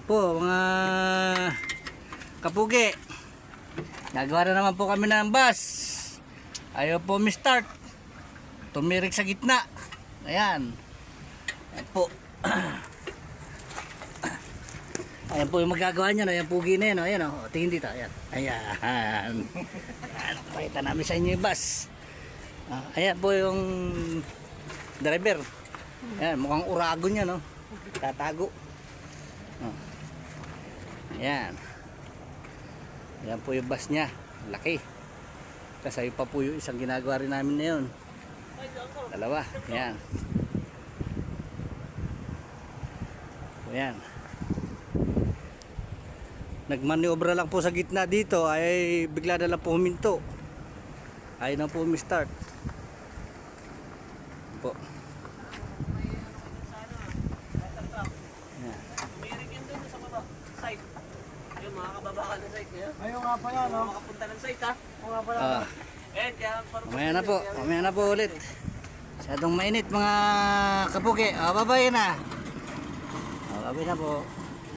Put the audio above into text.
po mga kapugi, nagawa na naman po kami ng bus. Ayaw po mi-start, tumirik sa gitna. Ayan, ayan po. Ayan po yung magagawa nyo, ayan pugi na yun, ayan o, tingin dito, ayan, ayan. Pakita namin sa inyo yung bus. Ayan po yung driver. Ayan, mukhang uragon yan, no? Tatago. Ayan. Ayan po yung bus niya. Laki. Kasi pa po yung isang ginagawa rin namin na yun. Dalawa. Ayan. Ayan. Nagmaniobra lang po sa gitna dito ay bigla na lang po huminto. Ayaw na po umi-start. Po. Ayaw nga pala, no? Makapunta ng site, ha? Oo nga pala. Mamaya na po ulit. Masyadong mainit mga kapugi. Babay na. Babay na po.